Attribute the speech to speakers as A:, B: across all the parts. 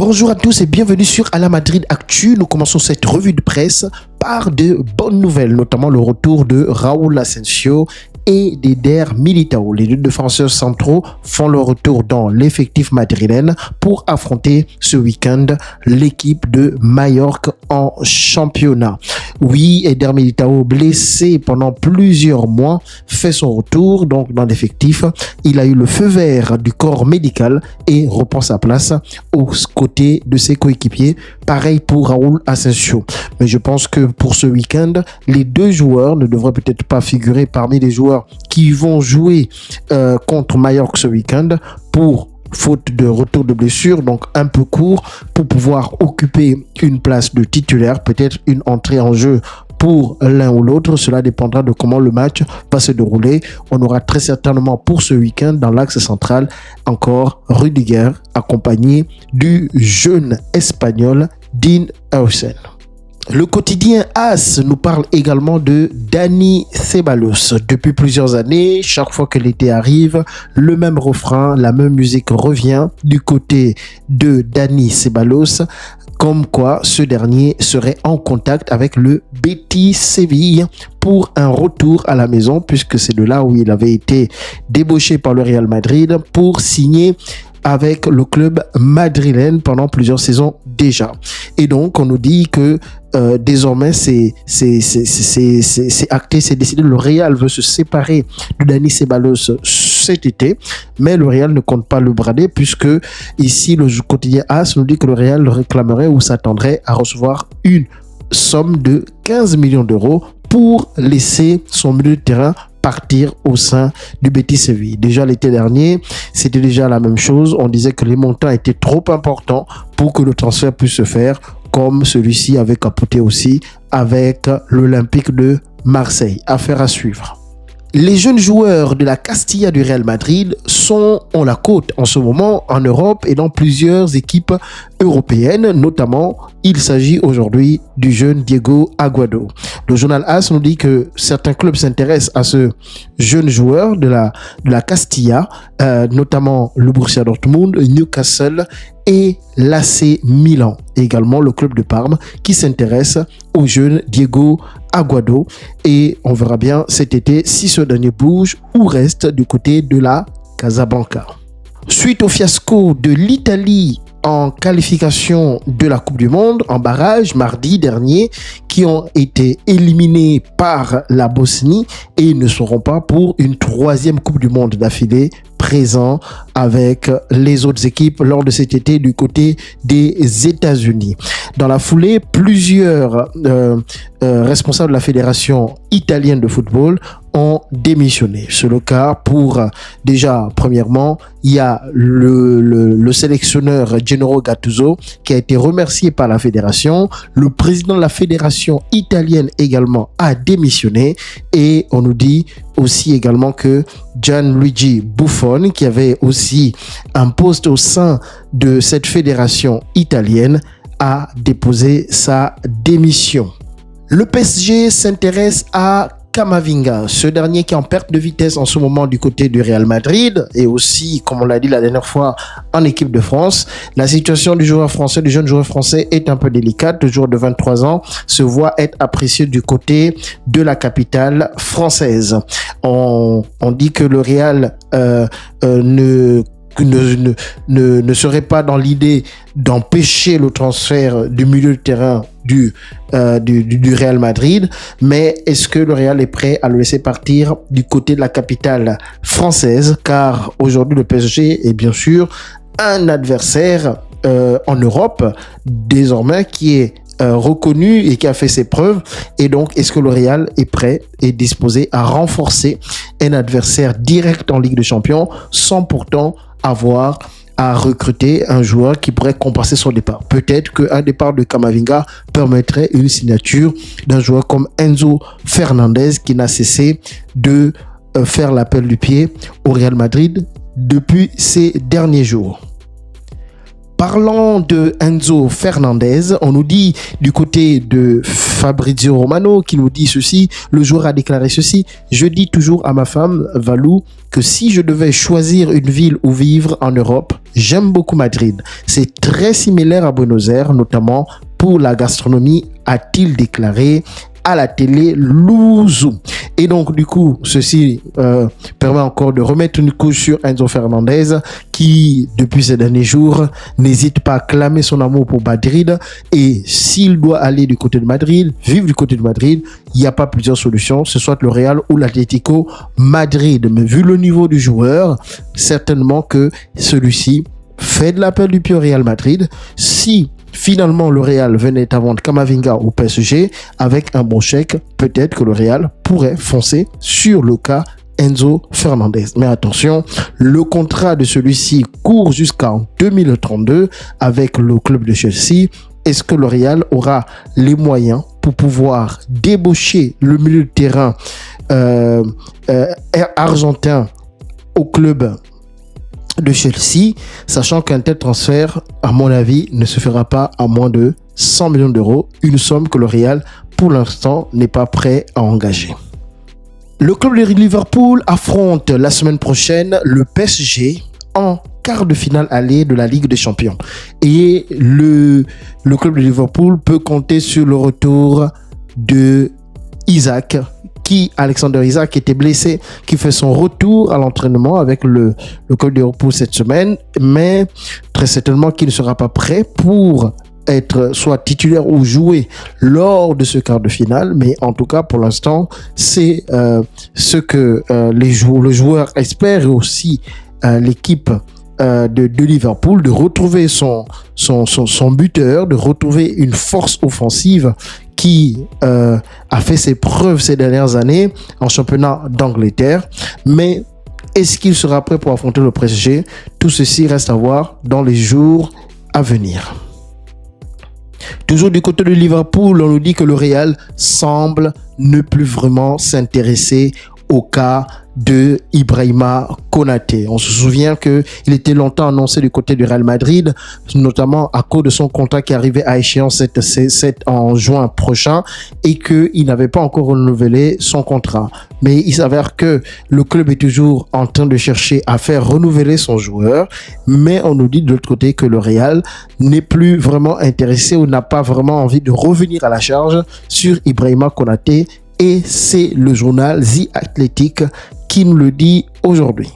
A: Bonjour à tous et bienvenue sur Ala Madrid Actu. Nous commençons cette revue de presse par de bonnes nouvelles, notamment le retour de Raúl Asensio et d'Eder Militão. Les deux défenseurs centraux font leur retour dans l'effectif madrilène pour affronter ce week-end l'équipe de Majorque en championnat. Oui, Eder Militão, blessé pendant plusieurs mois, fait son retour donc dans l'effectif. Il a eu le feu vert du corps médical et reprend sa place aux côtés de ses coéquipiers. Pareil pour Raúl Asensio. Mais je pense que pour ce week-end, les deux joueurs ne devraient peut-être pas figurer parmi les joueurs qui vont jouer contre Majorque ce week-end pour faute de retour de blessure, donc un peu court pour pouvoir occuper une place de titulaire, peut-être une entrée en jeu pour l'un ou l'autre. Cela dépendra de comment le match va se dérouler. On aura très certainement pour ce week-end dans l'axe central encore Rudiger accompagné du jeune espagnol Dean Huijsen. Le quotidien AS nous parle également de Dani Ceballos. Depuis plusieurs années, chaque fois que l'été arrive, le même refrain, la même musique revient du côté de Dani Ceballos, comme quoi ce dernier serait en contact avec le Betis Séville pour un retour à la maison, puisque c'est de là où il avait été débauché par le Real Madrid pour signer avec le club madrilène pendant plusieurs saisons déjà. Et donc, on nous dit que désormais, c'est acté, c'est décidé. Le Real veut se séparer de Dani Ceballos cet été, mais le Real ne compte pas le brader puisque ici, le quotidien AS nous dit que le Real le réclamerait ou s'attendrait à recevoir une somme de 15 millions d'euros pour laisser son milieu de terrain partir au sein du Betis Séville. Déjà l'été dernier, c'était déjà la même chose. On disait que les montants étaient trop importants pour que le transfert puisse se faire, comme celui-ci avait capoté aussi avec l'Olympique de Marseille. Affaire à suivre. Les jeunes joueurs de la Castilla du Real Madrid ont la côte en ce moment en Europe et dans plusieurs équipes européennes, notamment il s'agit aujourd'hui du jeune Diego Aguado. Le journal AS nous dit que certains clubs s'intéressent à ce jeune joueur de la Castilla, notamment le Borussia Dortmund, Newcastle et l'AC Milan, et également le club de Parme qui s'intéresse au jeune Diego Aguado, et on verra bien cet été si ce dernier bouge ou reste du côté de la Casablanca. Suite au fiasco de l'Italie en qualification de la Coupe du Monde, en barrage mardi dernier, qui ont été éliminés par la Bosnie et ne seront pas pour une troisième Coupe du Monde d'affilée présent avec les autres équipes lors de cet été du côté des États-Unis. Dans la foulée, plusieurs responsables de la fédération italienne de football ont démissionné. C'est le cas pour, déjà, premièrement, il y a le sélectionneur Gennaro Gattuso qui a été remercié par la fédération. Le président de la fédération italienne également a démissionné, et on nous dit aussi également que Gianluigi Buffon, qui avait aussi un poste au sein de cette fédération italienne, a déposé sa démission. Le PSG s'intéresse à Camavinga, ce dernier qui est en perte de vitesse en ce moment du côté du Real Madrid et aussi, comme on l'a dit la dernière fois, en équipe de France. La situation du jeune joueur français est un peu délicate. Le joueur de 23 ans se voit être apprécié du côté de la capitale française. On dit que le Real ne serait pas dans l'idée d'empêcher le transfert du milieu de terrain du Real Madrid, mais est-ce que le Real est prêt à le laisser partir du côté de la capitale française, car aujourd'hui le PSG est bien sûr un adversaire en Europe désormais qui est reconnu et qui a fait ses preuves, et donc est-ce que le Real est prêt et disposé à renforcer un adversaire direct en Ligue des Champions sans pourtant avoir à recruter un joueur qui pourrait compenser son départ. Peut-être qu'un départ de Camavinga permettrait une signature d'un joueur comme Enzo Fernandez qui n'a cessé de faire l'appel du pied au Real Madrid depuis ces derniers jours. Parlant de Enzo Fernandez, on nous dit du côté de Fabrizio Romano qui nous dit ceci, le joueur a déclaré ceci: je dis toujours à ma femme Valou que si je devais choisir une ville où vivre en Europe, j'aime beaucoup Madrid. C'est très similaire à Buenos Aires, notamment pour la gastronomie, a-t-il déclaré à la télé Luzu. Et donc du coup ceci permet encore de remettre une couche sur Enzo Fernandez qui depuis ces derniers jours n'hésite pas à clamer son amour pour Madrid, et s'il doit aller du côté de Madrid, vivre du côté de Madrid, il n'y a pas plusieurs solutions, ce soit le Real ou l'Atlético Madrid. Mais vu le niveau du joueur, certainement que celui-ci fait de l'appel du pied au Real Madrid. Si finalement le Real venait à vendre Camavinga au PSG avec un bon chèque, peut-être que le Real pourrait foncer sur le cas Enzo Fernandez. Mais attention, le contrat de celui-ci court jusqu'en 2032 avec le club de Chelsea. Est-ce que le Real aura les moyens pour pouvoir débaucher le milieu de terrain argentin au club de Chelsea, sachant qu'un tel transfert, à mon avis, ne se fera pas à moins de 100 millions d'euros, une somme que le Real, pour l'instant, n'est pas prêt à engager. Le club de Liverpool affronte la semaine prochaine le PSG en quart de finale aller de la Ligue des Champions. Et le club de Liverpool peut compter sur le retour de Alexander Isak était blessé, qui fait son retour à l'entraînement avec le club de Liverpool cette semaine, mais très certainement qu'il ne sera pas prêt pour être soit titulaire ou jouer lors de ce quart de finale. Mais en tout cas pour l'instant c'est ce que le joueur espère, et aussi l'équipe de Liverpool, de retrouver son buteur, de retrouver une force offensive qui a fait ses preuves ces dernières années en championnat d'Angleterre. Mais est-ce qu'il sera prêt pour affronter le PSG? Tout ceci reste à voir dans les jours à venir. Toujours du côté de Liverpool, on nous dit que le Real semble ne plus vraiment s'intéresser au cas de Ibrahima Konaté. On se souvient qu'il était longtemps annoncé du côté du Real Madrid, notamment à cause de son contrat qui arrivait à échéance en juin prochain, et qu'il n'avait pas encore renouvelé son contrat. Mais il s'avère que le club est toujours en train de chercher à faire renouveler son joueur, mais on nous dit de l'autre côté que le Real n'est plus vraiment intéressé ou n'a pas vraiment envie de revenir à la charge sur Ibrahima Konaté. Et c'est le journal The Athletic qui nous le dit aujourd'hui.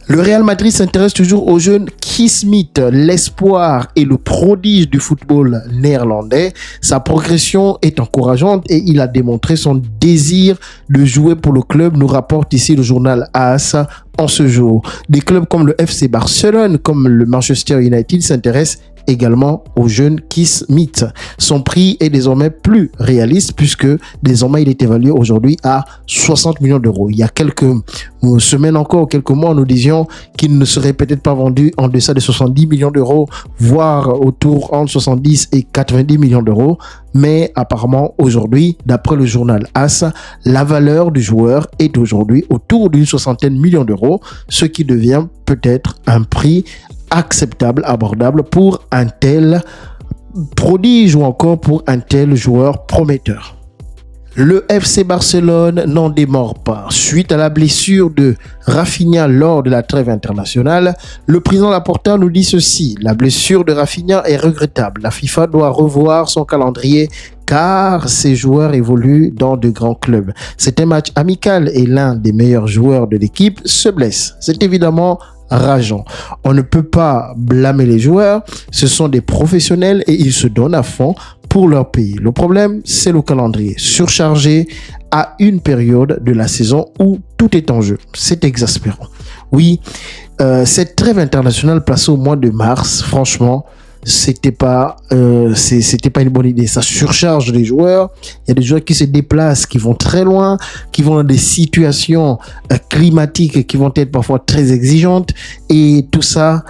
A: Le Real Madrid s'intéresse toujours au jeune Keith Smith, l'espoir et le prodige du football néerlandais. Sa progression est encourageante et il a démontré son désir de jouer pour le club, nous rapporte ici le journal AS en ce jour. Des clubs comme le FC Barcelone, comme le Manchester United s'intéressent également au jeune Keith Smith. Son prix est désormais plus réaliste puisque désormais il est évalué aujourd'hui à 60 millions d'euros. Il y a quelques semaines encore, quelques mois, nous disions qu'il ne serait peut-être pas vendu en deçà de 70 millions d'euros, voire autour entre 70 et 90 millions d'euros. Mais apparemment aujourd'hui, d'après le journal AS, la valeur du joueur est aujourd'hui autour d'une 60aine de millions d'euros, ce qui devient peut-être un prix acceptable, abordable pour un tel prodige ou encore pour un tel joueur prometteur. Le FC Barcelone n'en démord pas. Suite à la blessure de Rafinha lors de la trêve internationale, le président Laporta nous dit ceci: la blessure de Rafinha est regrettable. La FIFA doit revoir son calendrier car ces joueurs évoluent dans de grands clubs. C'est un match amical et l'un des meilleurs joueurs de l'équipe se blesse. C'est évidemment rageant. On ne peut pas blâmer les joueurs, ce sont des professionnels et ils se donnent à fond pour leur pays. Le problème, c'est le calendrier surchargé à une période de la saison où tout est en jeu. C'est exaspérant. Oui, cette trêve internationale placée au mois de mars, franchement, c'était pas une bonne idée. Ça surcharge les joueurs. Il y a des joueurs qui se déplacent, qui vont très loin, qui vont dans des situations climatiques qui vont être parfois très exigeantes, et tout ça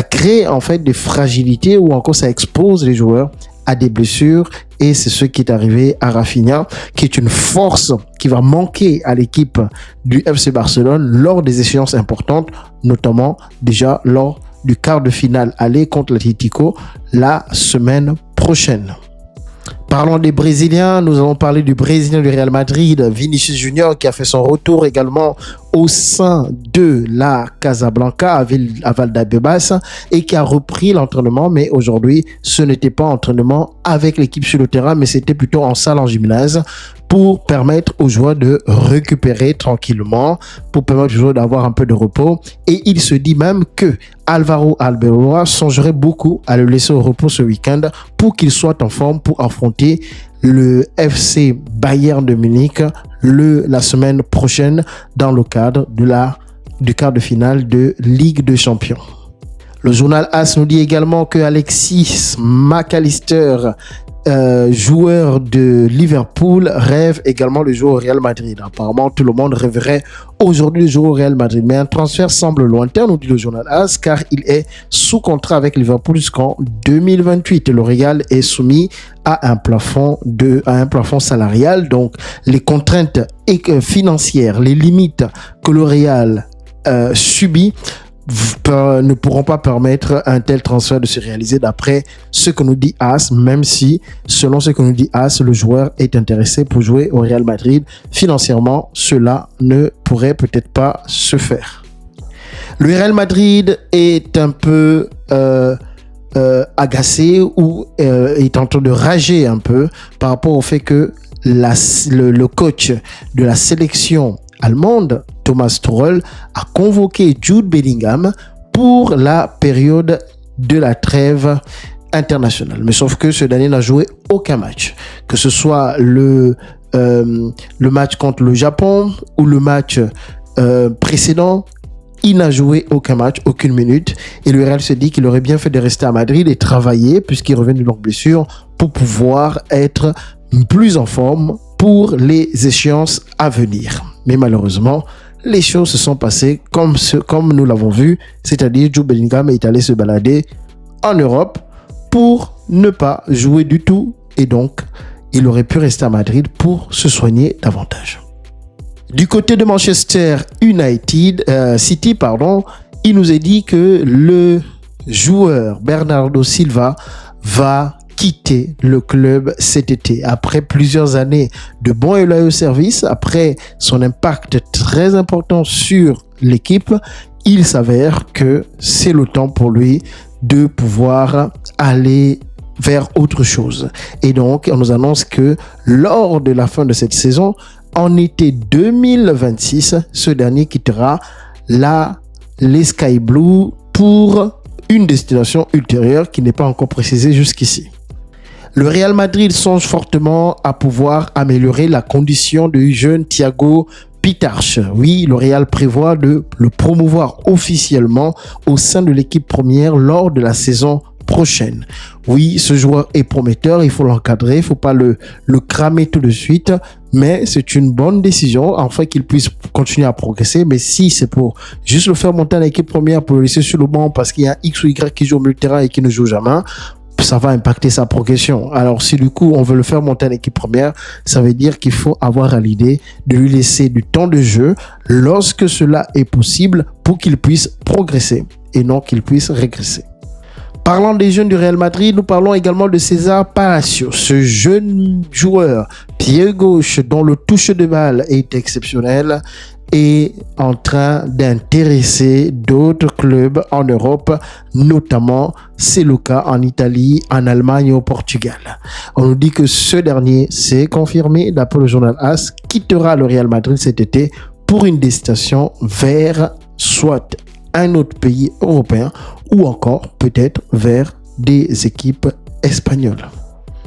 A: crée en fait des fragilités, ou encore ça expose les joueurs à des blessures. Et c'est ce qui est arrivé à Rafinha, qui est une force qui va manquer à l'équipe du FC Barcelone lors des échéances importantes, notamment déjà lors du quart de finale aller contre l'Atlético la semaine prochaine. Parlons des Brésiliens, nous allons parler du Brésilien du Real Madrid, Vinicius Junior, qui a fait son retour également au sein de la Casablanca à Valdebebas et qui a repris l'entraînement, mais aujourd'hui ce n'était pas entraînement avec l'équipe sur le terrain, mais c'était plutôt en salle en gymnase pour permettre aux joueurs de récupérer tranquillement, pour permettre aux joueurs d'avoir un peu de repos. Et il se dit même que Álvaro Arbeloa songerait beaucoup à le laisser au repos ce week-end pour qu'il soit en forme pour affronter le FC Bayern de Munich la semaine prochaine dans le cadre du quart de finale de Ligue des Champions. Le journal AS nous dit également que Alexis McAllister, joueur de Liverpool, rêve également de jouer au Real Madrid. Apparemment, tout le monde rêverait aujourd'hui de jouer au Real Madrid. Mais un transfert semble lointain, nous dit le journal AS, car il est sous contrat avec Liverpool jusqu'en 2028. Le Real est soumis à un plafond salarial. Donc, les contraintes financières, les limites que le Real subit ne pourront pas permettre un tel transfert de se réaliser d'après ce que nous dit AS, même si, selon ce que nous dit AS, le joueur est intéressé pour jouer au Real Madrid. Financièrement, cela ne pourrait peut-être pas se faire. Le Real Madrid est un peu agacé ou est en train de rager un peu par rapport au fait que le coach de la sélection allemande, Thomas Tuchel, a convoqué Jude Bellingham pour la période de la trêve internationale. Mais sauf que ce dernier n'a joué aucun match. Que ce soit le match contre le Japon ou le match précédent, il n'a joué aucun match, aucune minute. Et le Real se dit qu'il aurait bien fait de rester à Madrid et travailler, puisqu'il revient d'une longue blessure, pour pouvoir être plus en forme pour les échéances à venir. Mais malheureusement, les choses se sont passées comme nous l'avons vu, c'est-à-dire Jude Bellingham est allé se balader en Europe pour ne pas jouer du tout et donc il aurait pu rester à Madrid pour se soigner davantage. Du côté de Manchester City, il nous est dit que le joueur Bernardo Silva va quitter le club cet été. Après plusieurs années de bons et loyaux services, après son impact très important sur l'équipe, il s'avère que c'est le temps pour lui de pouvoir aller vers autre chose. Et donc, on nous annonce que lors de la fin de cette saison, en été 2026, ce dernier quittera les Sky Blues pour une destination ultérieure qui n'est pas encore précisée jusqu'ici. Le Real Madrid songe fortement à pouvoir améliorer la condition du jeune Thiago Pitarch. Oui, le Real prévoit de le promouvoir officiellement au sein de l'équipe première lors de la saison prochaine. Oui, ce joueur est prometteur, il faut l'encadrer, il ne faut pas le cramer tout de suite, mais c'est une bonne décision afin qu'il puisse continuer à progresser. Mais si c'est pour juste le faire monter à l'équipe première, pour le laisser sur le banc parce qu'il y a X ou Y qui joue au milieu de terrain et qui ne joue jamais, ça va impacter sa progression. Alors si du coup on veut le faire monter à l'équipe première, ça veut dire qu'il faut avoir à l'idée de lui laisser du temps de jeu lorsque cela est possible pour qu'il puisse progresser et non qu'il puisse régresser. Parlant des jeunes du Real Madrid, nous parlons également de César Palacios, ce jeune joueur pied gauche dont le touche de balle est exceptionnel est en train d'intéresser d'autres clubs en Europe, notamment c'est le cas en Italie, en Allemagne et au Portugal. On nous dit que ce dernier s'est confirmé, d'après le journal AS, quittera le Real Madrid cet été pour une destination vers soit un autre pays européen ou encore peut-être vers des équipes espagnoles.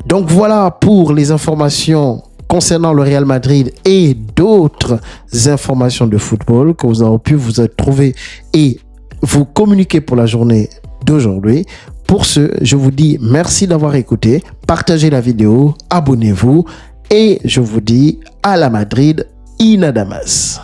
A: Donc voilà pour les informations concernant le Real Madrid et d'autres informations de football que vous avez pu vous trouver et vous communiquer pour la journée d'aujourd'hui. Pour ce, je vous dis merci d'avoir écouté, partagez la vidéo, abonnez-vous et je vous dis à la Madrid, in adamas.